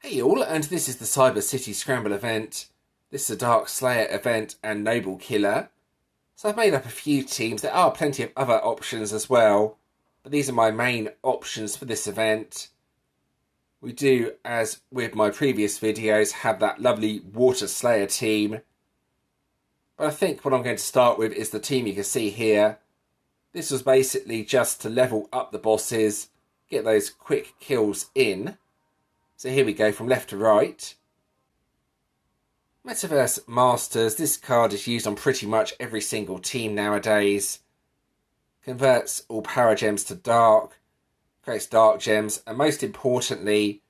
Hey all, and this is the Cyber City Scramble event. This is a Dark Slayer event and Noble Killer. So I've made up a few teams. There are plenty of other options as well, but these are my main options for this event. We do, as with my previous videos, have that lovely Water Slayer team. But I think what I'm going to start with is the team you can see here. This was basically just to level up the bosses, get those quick kills in. So here we go from left to right. Metaverse Masters, this card is used on pretty much every single team nowadays. Converts all power gems to dark, creates dark gems, and most importantly,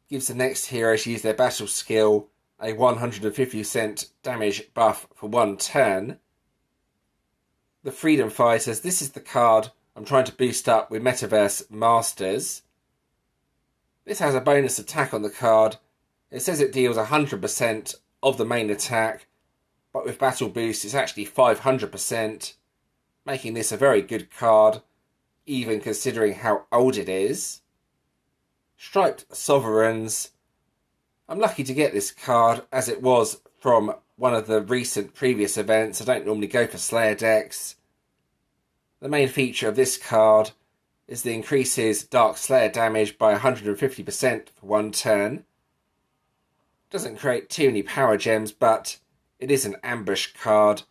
gives the next heroes use their battle skill a 150% damage buff for one turn. The Freedom Fighters, this is the card I'm trying to boost up with Metaverse Masters. This has a bonus attack on the card. It says it deals 100% of the main attack, but with Battle Boost it's actually 500%, making this a very good card, even considering how old it is. Striped Sovereigns. I'm lucky to get this card, as it was from one of the recent previous events. I don't normally go for Slayer decks. The main feature of this card is the increases Dark Slayer damage by 150% for one turn. Doesn't create too many power gems, but it is an ambush card.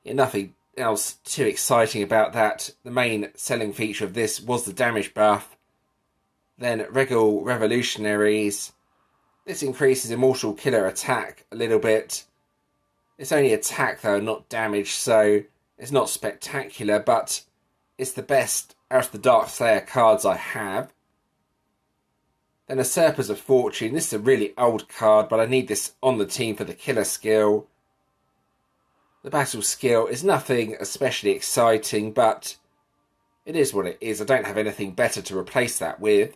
Nothing else too exciting about that. The main selling feature of this was the damage buff. Then Regal Revolutionaries. This increases Immortal Killer attack a little bit. It's only attack though, not damage, so it's not spectacular, but it's the best out of the Dark Slayer cards I have. Then Usurpers of Fortune. This is a really old card, but I need this on the team for the killer skill. The battle skill is nothing especially exciting, but it is what it is. I don't have anything better to replace that with.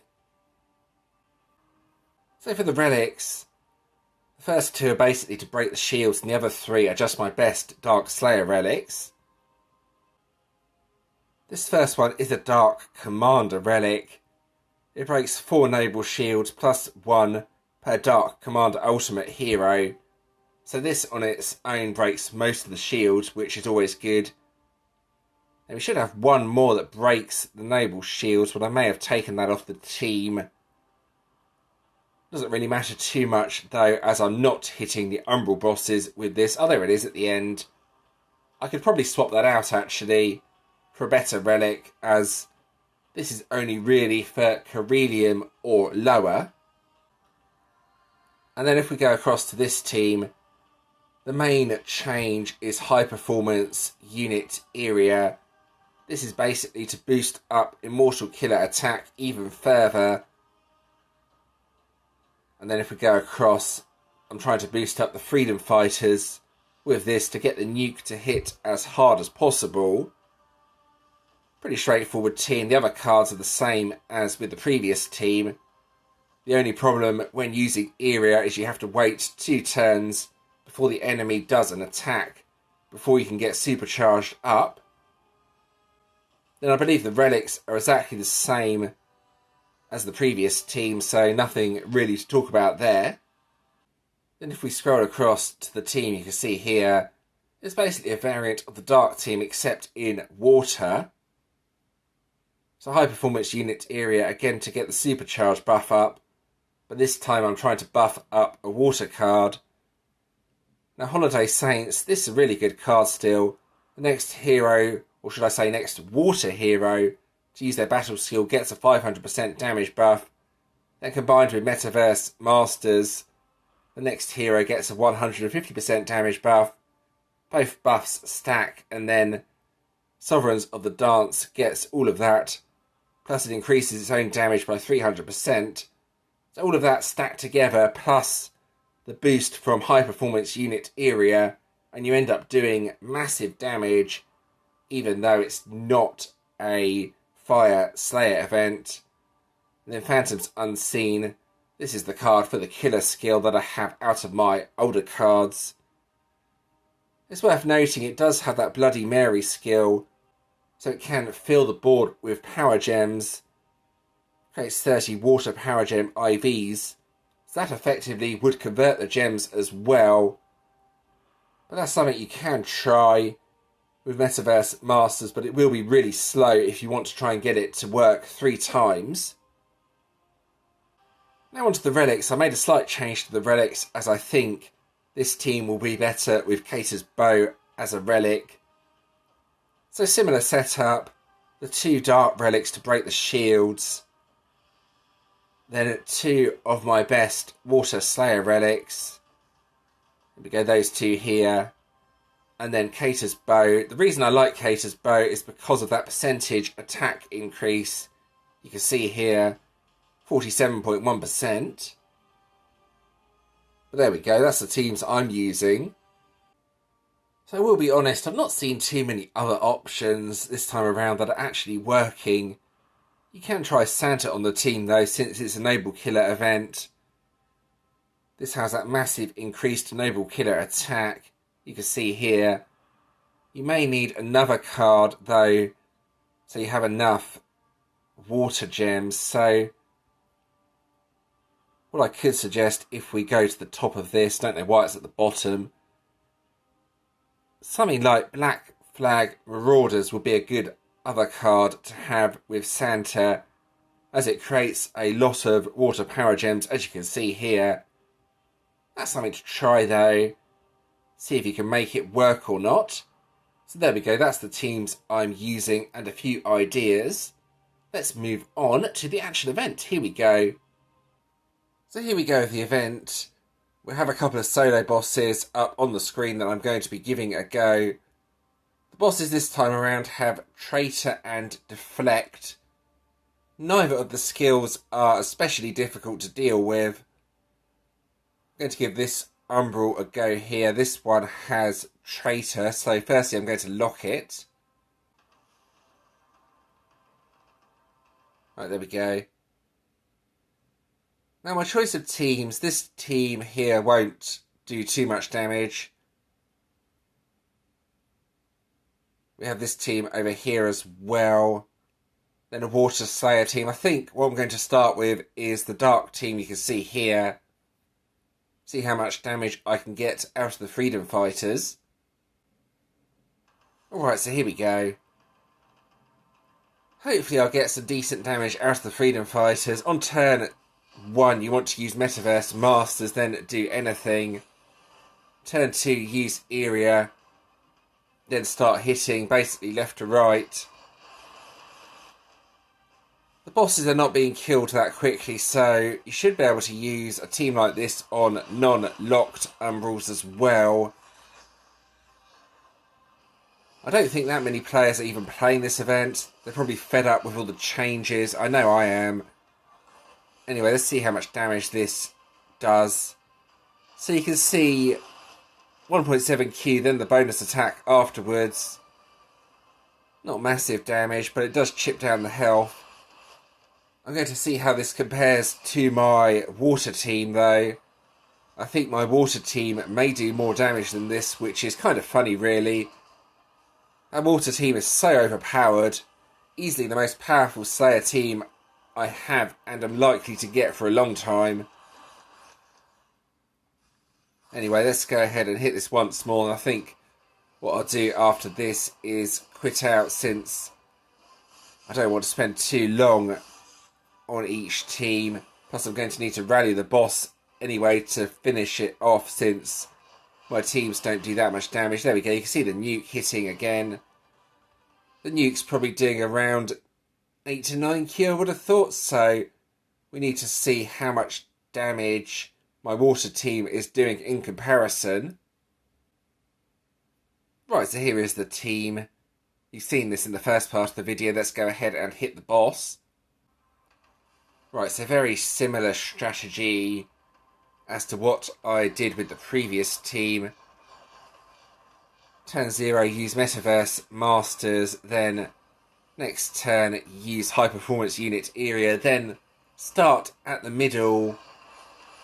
So for the relics, the first two are basically to break the shields, and the other three are just my best Dark Slayer relics. This first one is a Dark Commander relic. It breaks 4 Noble Shields plus 1 per Dark Commander Ultimate Hero. So this on its own breaks most of the shields, which is always good. And we should have one more that breaks the Noble Shields, but I may have taken that off the team. Doesn't really matter too much though, as I'm not hitting the Umbral bosses with this. Oh, there it is at the end. I could probably swap that out actually for a better relic, as this is only really for Carillium or lower. And then if we go across to this team, the main change is High Performance Unit Area. This is basically to boost up Immortal Killer attack even further. And then if we go across, I'm trying to boost up the Freedom Fighters with this to get the nuke to hit as hard as possible. Pretty straightforward team. The other cards are the same as with the previous team. The only problem when using area is you have to wait 2 turns before the enemy does an attack, before you can get supercharged up. Then I believe the relics are exactly the same as the previous team, so nothing really to talk about there. Then if we scroll across to the team you can see here, it's basically a variant of the Dark team except in water. So High Performance Unit Area, again to get the supercharge buff up, but this time I'm trying to buff up a water card. Now Holiday Saints, this is a really good card still. The next hero, or should I say next water hero, to use their battle skill gets a 500% damage buff. Then combined with Metaverse Masters, the next hero gets a 150% damage buff. Both buffs stack, and then Sovereigns of the Dance gets all of that, plus it increases its own damage by 300%. So all of that stacked together, plus the boost from High Performance Unit Area, and you end up doing massive damage, even though it's not a Fire Slayer event. And then Phantoms Unseen. This is the card for the killer skill that I have out of my older cards. It's worth noting it does have that Bloody Mary skill, so it can fill the board with power gems, creates 30 water power gem IVs. So that effectively would convert the gems as well. But that's something you can try with Metaverse Masters, but it will be really slow if you want to try and get it to work 3 times. Now onto the relics. I made a slight change to the relics as I think this team will be better with Cater's bow as a relic. So similar setup, the 2 dark relics to break the shields. Then 2 of my best Water Slayer relics. There we go, those 2 here. And then Cater's bow. The reason I like Cater's bow is because of that percentage attack increase. You can see here, 47.1%. But there we go, that's the teams I'm using. So I will be honest, I've not seen too many other options this time around that are actually working. You can try Santa on the team though, since it's a Noble Killer event. This has that massive increased Noble Killer attack. You can see here. You may need another card though, so you have enough water gems. So what I could suggest, if we go to the top of this, don't know why it's at the bottom, something like Black Flag Marauders would be a good other card to have with Santa, as it creates a lot of water power gems, as you can see here. That's something to try though. See if you can make it work or not. So there we go, that's the teams I'm using and a few ideas. Let's move on to the actual event. Here we go. So here we go with the event. We have a couple of solo bosses up on the screen that I'm going to be giving a go. The bosses this time around have Traitor and Deflect. Neither of the skills are especially difficult to deal with. I'm going to give this Umbral a go here. This one has Traitor, so firstly I'm going to lock it. Right, there we go. Now my choice of teams, this team here won't do too much damage. We have this team over here as well. Then a Water Slayer team. I think what I'm going to start with is the Dark team you can see here. See how much damage I can get out of the Freedom Fighters. Alright, so here we go. Hopefully I'll get some decent damage out of the Freedom Fighters. On turn 1, you want to use Metaverse Masters, then do anything. Turn 2, use Area. Then start hitting, basically left to right. The bosses are not being killed that quickly, so you should be able to use a team like this on non-locked Umbrals as well. I don't think that many players are even playing this event. They're probably fed up with all the changes. I know I am. Anyway, let's see how much damage this does. So you can see 1.7Q, then the bonus attack afterwards. Not massive damage, but it does chip down the health. I'm going to see how this compares to my water team though. I think my water team may do more damage than this, which is kind of funny really. Our water team is so overpowered. Easily the most powerful Slayer team I have and am likely to get for a long time. Anyway, let's go ahead and hit this once more, and I think what I'll do after this is quit out, since I don't want to spend too long on each team. Plus I'm going to need to rally the boss anyway to finish it off, since my teams don't do that much damage. There we go, you can see the nuke hitting again. The nuke's probably doing around 8 to 9Q, I would have thought, so we need to see how much damage my water team is doing in comparison. Right, so here is the team. You've seen this in the first part of the video. Let's go ahead and hit the boss. Right, so very similar strategy as to what I did with the previous team. Turn 0, use Metaverse Masters, then next turn use High Performance Unit Area, then start at the middle,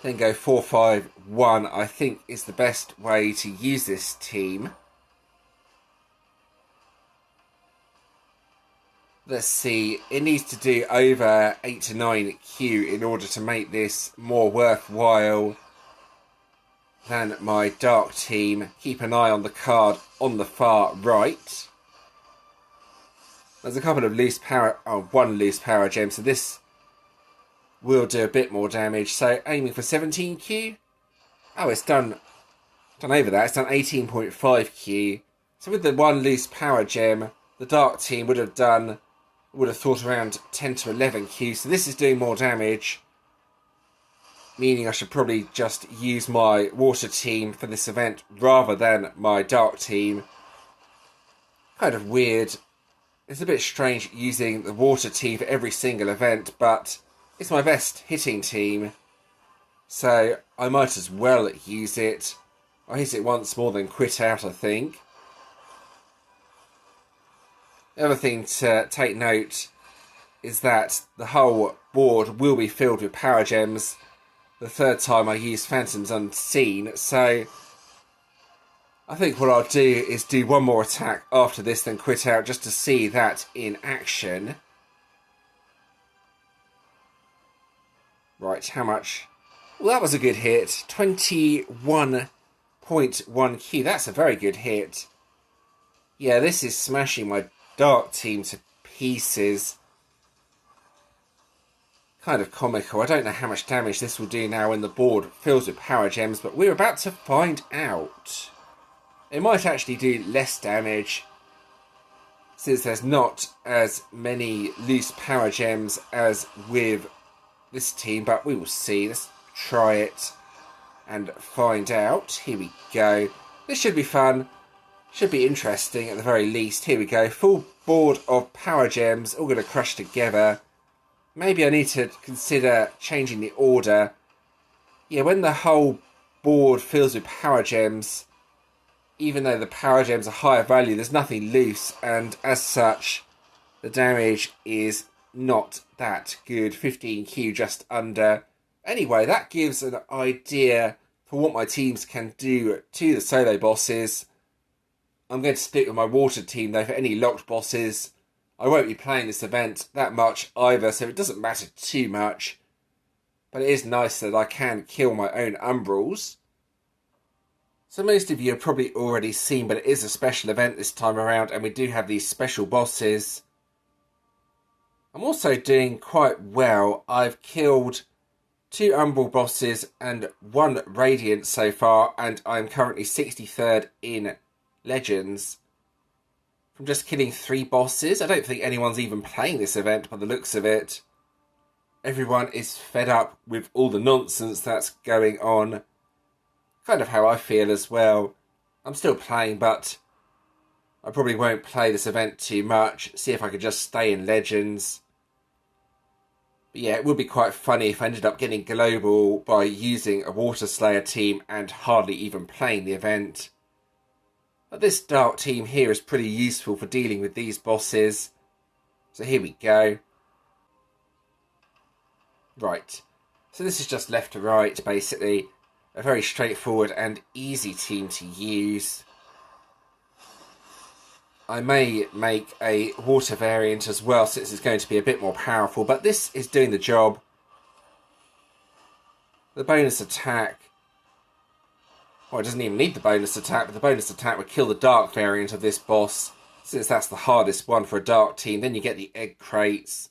then go 4-5-1, I think is the best way to use this team. Let's see, it needs to do over 8 to 9 Q in order to make this more worthwhile than my dark team. Keep an eye on the card on the far right. There's a couple of loose power, one loose power gem, so this will do a bit more damage. So aiming for 17Q. Oh, it's done over that. It's done 18.5Q. So with the one loose power gem, the dark team would have thought around 10 to 11Q. So this is doing more damage, meaning I should probably just use my water team for this event rather than my dark team. Kind of weird. It's a bit strange using the water team for every single event, but it's my best hitting team, so I might as well use it. I'll hit it once more than quit out, I think. The other thing to take note is that the whole board will be filled with power gems the third time I use Phantoms Unseen, so I think what I'll do is do one more attack after this, then quit out just to see that in action. Right, how much? Well, that was a good hit. 21.1Q. That's a very good hit. Yeah, this is smashing my dark team to pieces. Kind of comical. I don't know how much damage this will do now when the board fills with power gems, but we're about to find out. It might actually do less damage, since there's not as many loose power gems as with this team, but we will see. Let's try it and find out. Here we go. This should be fun. Should be interesting at the very least. Here we go. Full board of power gems, all going to crush together. Maybe I need to consider changing the order. Yeah, when the whole board fills with power gems, even though the power gems are higher value, there's nothing loose, and as such, the damage is not that good. 15Q just under. Anyway, that gives an idea for what my teams can do to the solo bosses. I'm going to stick with my water team though for any locked bosses. I won't be playing this event that much either, so it doesn't matter too much. But it is nice that I can kill my own umbrals. So most of you have probably already seen, but it is a special event this time around, and we do have these special bosses. I'm also doing quite well. I've killed 2 umbral bosses and 1 radiant so far, and I'm currently 63rd in Legends. From just killing 3 bosses. I don't think anyone's even playing this event by the looks of it. Everyone is fed up with all the nonsense that's going on. Kind of how I feel as well. I'm still playing, but I probably won't play this event too much. See if I could just stay in Legends. But yeah, it would be quite funny if I ended up getting global by using a Water Slayer team and hardly even playing the event. But this dark team here is pretty useful for dealing with these bosses. So here we go. Right. So this is just left to right, basically. A very straightforward and easy team to use. I may make a water variant as well, since it's going to be a bit more powerful, but this is doing the job. The bonus attack, well, it doesn't even need the bonus attack, but the bonus attack would kill the dark variant of this boss, since that's the hardest one for a dark team. Then you get the egg crates.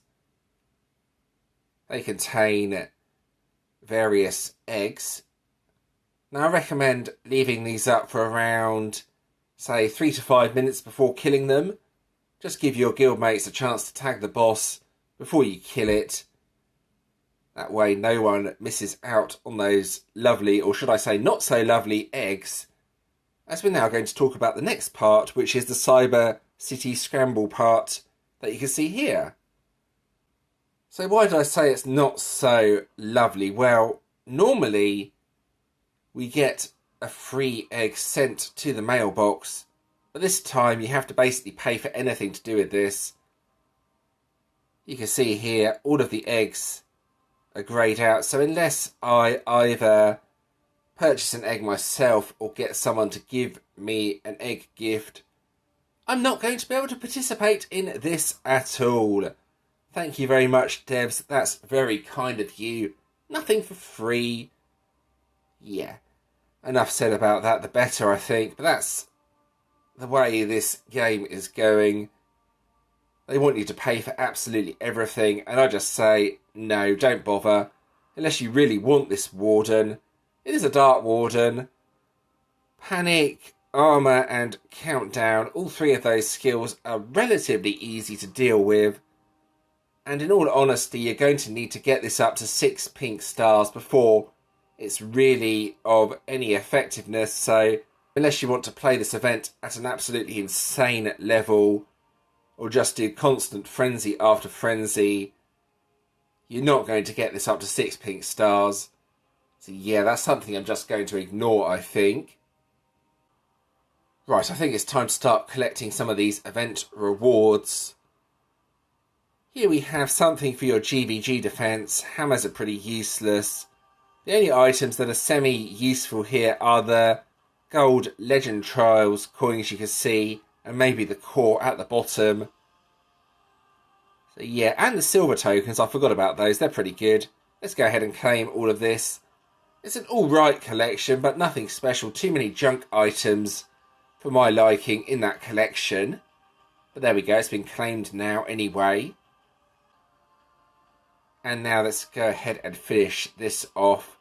They contain various eggs. Now I recommend leaving these up for around, say, 3 to 5 minutes before killing them. Just give your guildmates a chance to tag the boss before you kill it. That way no one misses out on those lovely, or should I say not so lovely, eggs. As we're now going to talk about the next part, which is the Cyber City Scramble part that you can see here. So why did I say it's not so lovely? Well, normally we get a free egg sent to the mailbox, but this time you have to basically pay for anything to do with this. You can see here all of the eggs are greyed out, so unless I either purchase an egg myself or get someone to give me an egg gift, I'm not going to be able to participate in this at all. Thank you very much, devs. That's very kind of you. Nothing for free. Yeah, enough said about that, the better, I think. But that's the way this game is going. They want you to pay for absolutely everything, and I just say, no, don't bother. Unless you really want this warden. It is a dark warden. Panic, armour, and countdown. All three of those skills are relatively easy to deal with. And in all honesty, you're going to need to get this up to 6 pink stars before it's really of any effectiveness. So unless you want to play this event at an absolutely insane level, or just do constant frenzy after frenzy, you're not going to get this up to 6 pink stars. So yeah, that's something I'm just going to ignore, I think. Right, I think it's time to start collecting some of these event rewards. Here we have something for your GVG defense. Hammers are pretty useless. The only items that are semi-useful here are the gold legend trials coins you can see, and maybe the core at the bottom. So yeah, and the silver tokens, I forgot about those, they're pretty good. Let's go ahead and claim all of this. It's an alright collection, but nothing special. Too many junk items for my liking in that collection. But there we go, it's been claimed now anyway. And now let's go ahead and finish this off.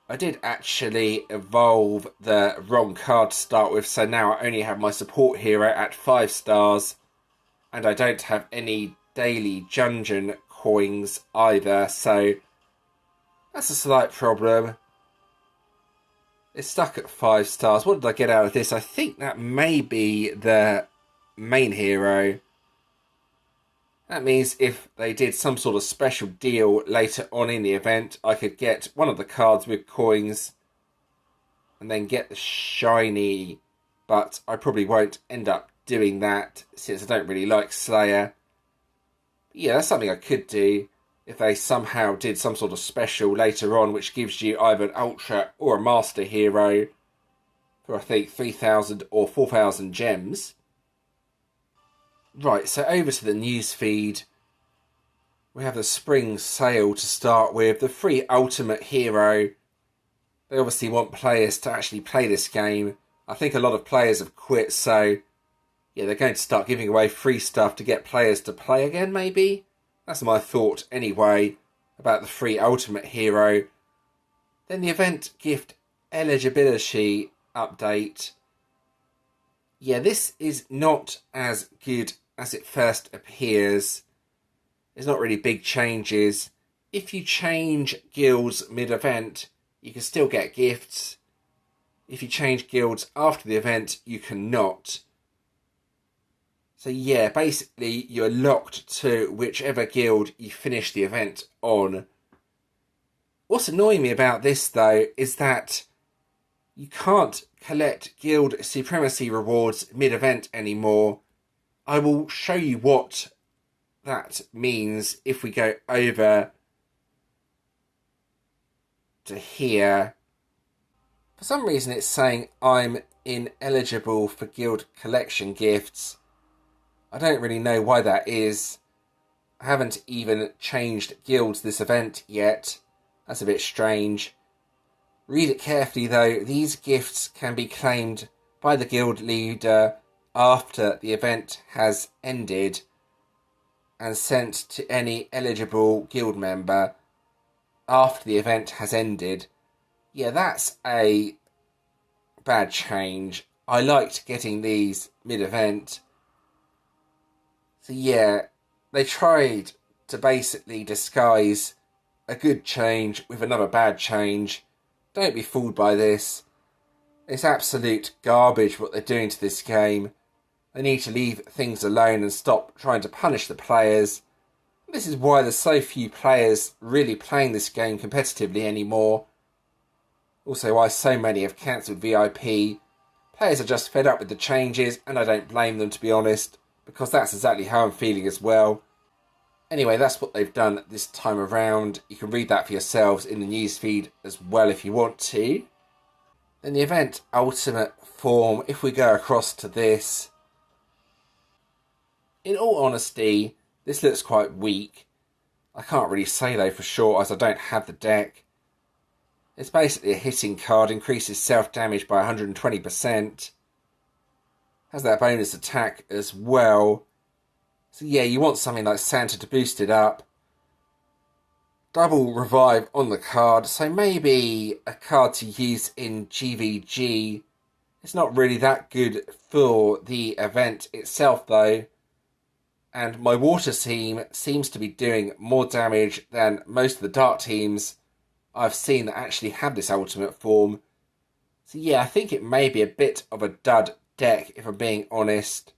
I did actually evolve the wrong card to start with, so now I only have my support hero at 5 stars. And I don't have any daily dungeon coins either, so that's a slight problem. It's stuck at 5 stars. What did I get out of this? I think that may be the main hero. That means if they did some sort of special deal later on in the event, I could get one of the cards with coins and then get the shiny, but I probably won't end up doing that since I don't really like Slayer. But yeah, that's something I could do if they somehow did some sort of special later on which gives you either an Ultra or a Master Hero for I think 3,000 or 4,000 gems. Right, so over to the news feed. We have the spring sale to start with. The free ultimate hero. They obviously want players to actually play this game. I think a lot of players have quit, so yeah, they're going to start giving away free stuff to get players to play again, maybe? That's my thought anyway about the free ultimate hero. Then the event gift eligibility update. Yeah, this is not as good as it first appears. There's not really big changes. If you change guilds mid-event, you can still get gifts. If you change guilds after the event, you cannot. So yeah, basically you're locked to whichever guild you finish the event on. What's annoying me about this though is that you can't collect Guild Supremacy rewards mid-event anymore. I will show you what that means if we go over to here. For some reason it's saying I'm ineligible for guild collection gifts. I don't really know why that is. I haven't even changed guilds this event yet. That's a bit strange. Read it carefully though. These gifts can be claimed by the guild leader after the event has ended and sent to any eligible guild member after the event has ended. Yeah, that's a bad change. I liked getting these mid-event. So yeah, they tried to basically disguise a good change with another bad change. Don't be fooled by this. It's absolute garbage what they're doing to this game. They need to leave things alone and stop trying to punish the players. This is why there's so few players really playing this game competitively anymore. Also why so many have cancelled VIP. Players are just fed up with the changes, and I don't blame them, to be honest, because that's exactly how I'm feeling as well. Anyway, that's what they've done this time around. You can read that for yourselves in the newsfeed as well if you want to. Then the event ultimate form, if we go across to this, in all honesty, this looks quite weak. I can't really say though for sure as I don't have the deck. It's basically a hitting card, increases self-damage by 120%. Has that bonus attack as well. So yeah, you want something like Santa to boost it up. Double revive on the card, so maybe a card to use in GVG. It's not really that good for the event itself though. And my water team seems to be doing more damage than most of the dark teams I've seen that actually have this ultimate form. So yeah, I think it may be a bit of a dud deck if I'm being honest.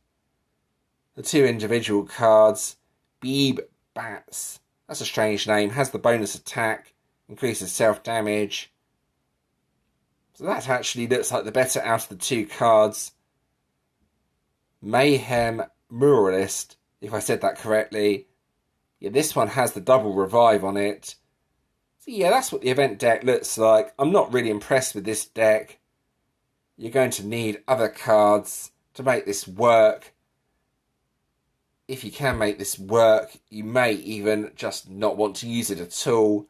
The two individual cards, Beeb Bats, that's a strange name, has the bonus attack, increases self-damage. So that actually looks like the better out of the two cards. Mayhem Muralist, if I said that correctly. Yeah, this one has the double revive on it. So yeah, that's what the event deck looks like. I'm not really impressed with this deck. You're going to need other cards to make this work. If you can make this work, you may even just not want to use it at all.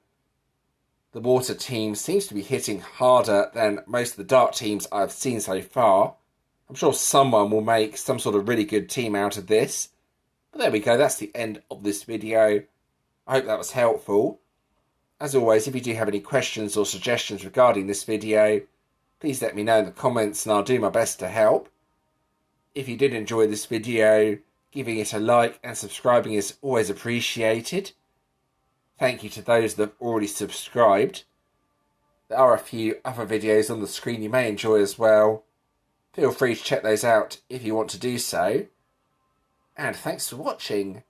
The water team seems to be hitting harder than most of the dark teams I've seen so far. I'm sure someone will make some sort of really good team out of this. But there we go, that's the end of this video. I hope that was helpful. As always, if you do have any questions or suggestions regarding this video, please let me know in the comments and I'll do my best to help. If you did enjoy this video, giving it a like and subscribing is always appreciated. Thank you to those that have already subscribed. There are a few other videos on the screen you may enjoy as well. Feel free to check those out if you want to do so. And thanks for watching.